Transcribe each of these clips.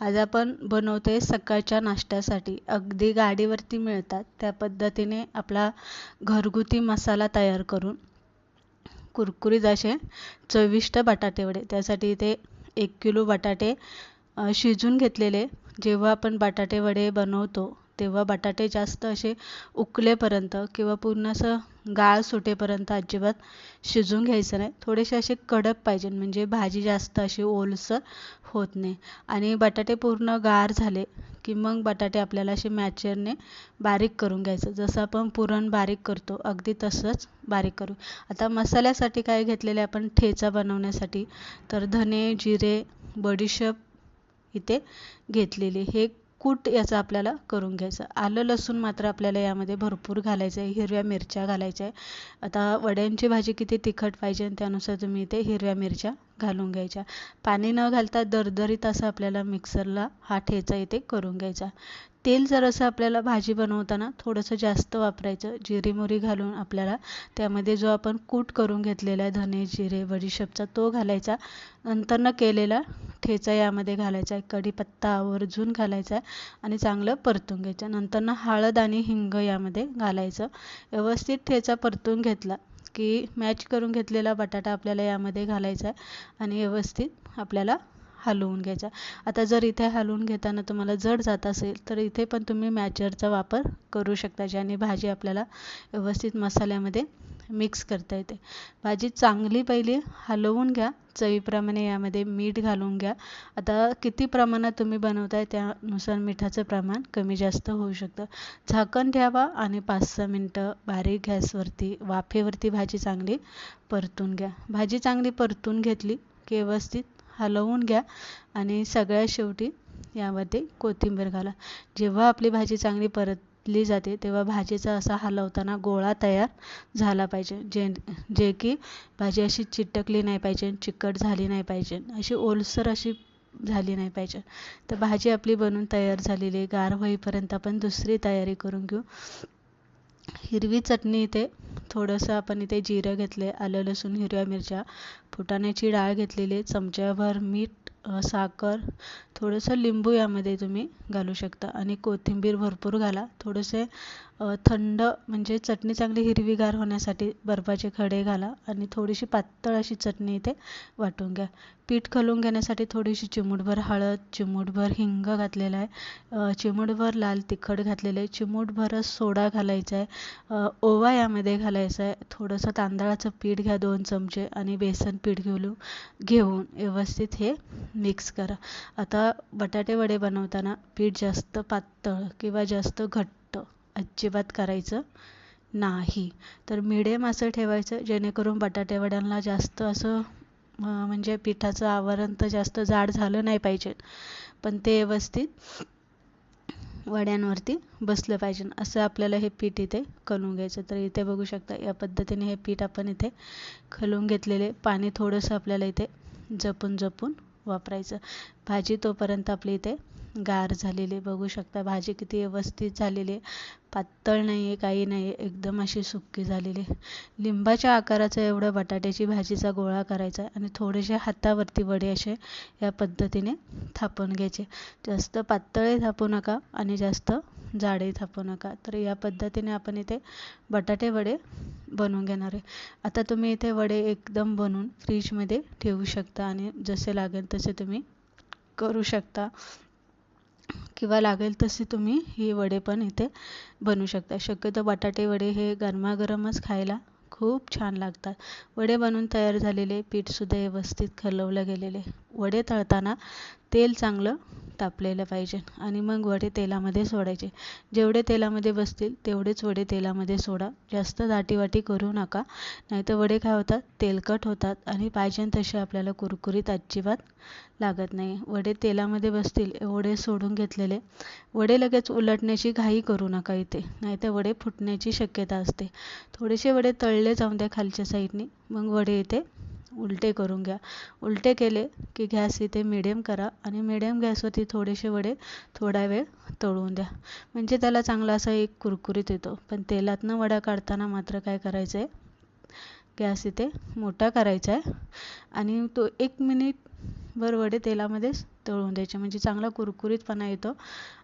आज आपण बनवतोय सकाळच्या नाश्त्यासाठी. अगदी गाडीवरती मिळतात त्या पद्धतीने आपला घरगुती मसाला तयार करून कुरकुरीत असे चविष्ट बटाटे वडे. त्यासाठी इथे 1 किलो बटाटे शिजून घेतलेले. जेव्हा आपण बटाटे वडे बनवतो तेव्हा बटाटे जास्त असे उकलेपर्यंत किंवा पूर्ण असं गाळ सुटेपर्यंत अजिबात शिजून घ्यायचं नाही. थोडेसे असे कडक पाहिजे, म्हणजे भाजी जास्त अशी ओलसर होत नाही. आणि बटाटे पूर्ण गार झाले की मग बटाटे आपल्याला असे मॅचरने बारीक करून घ्यायचं. जसं आपण पुरण बारीक करतो अगदी तसंच बारीक करू. आता मसाल्यासाठी काय घेतलेले आपण ठेचा बनवण्यासाठी, तर धने, जिरे, बडीशेप इथे घेतलेली. हे कूट याचा आपल्याला करून घ्यायचं. आलं लसूण मात्र आपल्याला यामध्ये भरपूर घालायचं आहे. हिरव्या मिरच्या घालायच्या आहे. आता वड्यांची भाजी किती तिखट पाहिजे त्यानुसार तुम्ही इथे हिरव्या मिरच्या घालून घ्यायच्या. पाणी न घालता दरदरीत असं आपल्याला मिक्सरला हा ठेचा इथे करून घ्यायचा. तेल जरासं आपल्याला भाजी बनवताना थोडंसं जास्त वापरायचं. जिरी मोहरी घालून आपल्याला त्यामध्ये जो आपण कूट करून घेतलेला आहे धने, जिरे, बडीशेपचा तो घालायचा. नंतरनं केलेला ठेचा यामध्ये घालायचा आहे. कढीपत्ता आवर्जून घालायचा आहे आणि चांगलं परतून घ्यायचं. नंतरनं हळद आणि हिंग यामध्ये घालायचं. व्यवस्थित ठेचा परतून घेतला की मॅच करून घेतलेला बटाटा आपल्याला यामध्ये घालायचा आहे आणि व्यवस्थित आपल्याला हलवून घ्यायचा. आता जर इथे हलवून घेताना तुम्हाला जड जात असेल तर इथे पण तुम्ही मॅचरचा वापर करू शकता, ज्याने भाजी आपल्याला व्यवस्थित मसाल्यामध्ये मिक्स करता येते. भाजी चांगली पहिली हलवून घ्या. चवीप्रमाणे यामध्ये मीठ घालून घ्या. आता किती प्रमाणात तुम्ही बनवताय त्यानुसार मिठाचं प्रमाण कमी जास्त होऊ शकतं. झाकण ठेवा आणि 5-6 मिनटं बारीक गॅसवरती वाफेवरती भाजी चांगली परतून घ्या. भाजी चांगली परतून घेतली की व्यवस्थित हलवून घ्या आणि सगळ्यात शेवटी यामध्ये कोथिंबीर घाला. जेव्हा आपली भाजी चांगली परतली जाते तेव्हा भाजीचा असा हलवताना गोळा तयार झाला पाहिजे, जे की भाजी अशी चिटकली नाही पाहिजे, चिकट झाली नाही पाहिजे, अशी ओलसर अशी झाली नाही पाहिजे. तर भाजी आपली बनून तयार झालेली आहे. गार होईपर्यंत आपण दुसरी तयारी करून घेऊ. हिरवी चटणी इथे थोडंसं आपण इथे जिरं घेतले, आलं लसूण, हिरव्या मिरच्या, फुटाण्याची डाळ घेतलेली, चमच्याभर मीठ, साखर, थोडंसं लिंबू यामध्ये तुम्ही घालू शकता आणि कोथिंबीर भरपूर घाला. थोडेसे थंड म्हणजे चटणी चांगली हिरवीगार होण्यासाठी बर्फाचे खडे घाला आणि थोडीशी पातळ अशी चटणी इथे वाटून घ्या. पीठ घालून घेण्यासाठी थोडीशी चिमूटभर हळद, चिमूटभर हिंग घातलेला आहे, चिमूटभर लाल तिखट घातलेलं आहे, चिमूटभरच सोडा घालायचा आहे, ओवा यामध्ये घालायचा आहे, थोडंसं तांदळाचं पीठ घ्या 2 चमचे आणि बेसन पीठ घेऊन व्यवस्थित हे मिक्स करा. आता बटाटे वडे बनवताना पीठ जास्त पातळ किंवा जास्त घट्ट अजिबात करायचं नाही. तर मिडियम असं ठेवायचं, जेणेकरून बटाटे वड्यांना जास्त असं म्हणजे पिठाचं आवरण तर जास्त जाड झालं नाही पाहिजे, पण ते व्यवस्थित वड्यांवरती बसलं पाहिजे असं आपल्याला हे पीठ इथे करून घ्यायचं. तर इथे बघू शकता या पद्धतीने हे पीठ आपण इथे करून घेतलेले. पाणी थोडंसं आपल्याला इथे जपून वापरायचं. भाजी तोपर्यंत आपली इथे गार झालेली बघू शकता. भाजी किती व्यवस्थित झालेली आहे, पातळ नाही आहे, काही नाही आहे, एकदम अशी सुक्की झालेली आहे. लिंबाच्या आकाराचा एवढा बटाट्याची भाजीचा गोळा करायचा आणि थोडेसे हातावरती वडे असे या पद्धतीने थापून घ्यायचे. जास्त पातळही थापू नका आणि जास्त जाडही थापू नका. तर या पद्धतीने आपण इथे बटाटे वडे बनवून घेणार आहे. आता तुम्ही इथे वडे एकदम बनवून फ्रीजमध्ये ठेवू शकता आणि जसे लागेल तसे तुम्ही करू शकता किंवा लागेल तसे तुम्ही हे वडे पण इथे बनवू शकता. शक्यतो बटाटे वडे हे गरमागरमच खायला खूप छान लागतात. वडे बनवून तयार झालेले, पीठसुद्धा व्यवस्थित खलवलं गेलेले. वडे तळताना तेल चांगलं तापलेलं पाहिजे आणि मग वडे तेलामध्ये सोडायचे. जेवढे तेलामध्ये बसतील तेवढेच वडे तेलामध्ये सोडा. जास्त दाटीवाटी करू नका, नाहीतर वडे काय होतात, तेलकट होतात आणि पाहिजे तसे आपल्याला कुरकुरीत अजिबात लागत नाही. वडे तेलामध्ये बसतील एवढे सोडून घेतलेले. वडे लगेच उलटण्याची घाई करू नका इथे, नाहीतर वडे फुटण्याची शक्यता असते. थोडेसे वडे तळले जाऊन द्या खालच्या साईडनी, मग वडे इथे उलटे करून घ्या. उलटे केले की गॅस इथे मिडियम करा आणि मिडियम गॅसवरती थोडेसे वडे थोडा वेळ तळून द्या, म्हणजे त्याला चांगला असा एक कुरकुरीत येतो. पण तेलातनं वडा काढताना मात्र काय करायचं आहे, गॅस इथे मोठा करायचा आहे आणि तो 1 मिनिट मिनिटभर वडे तेलामध्येच तळून द्यायचे, म्हणजे चांगला कुरकुरीतपणा येतो.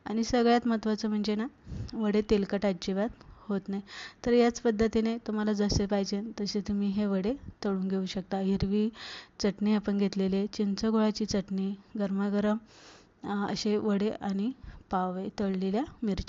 आणि सगळ्यात महत्त्वाचं म्हणजे ना, वडे तेलकट अजिबात होत नाही. तर याच पद्धतीने तुम्हाला जसे पाहिजे तसे तुम्ही हे वडे तळून घेऊ शकता. हिरवी चटणी आपण घेतलेली आहे, चिंचगुळाची चटणी, गरमागरम असे वडे आणि पाव आहे, तळलेल्या मिरच्या.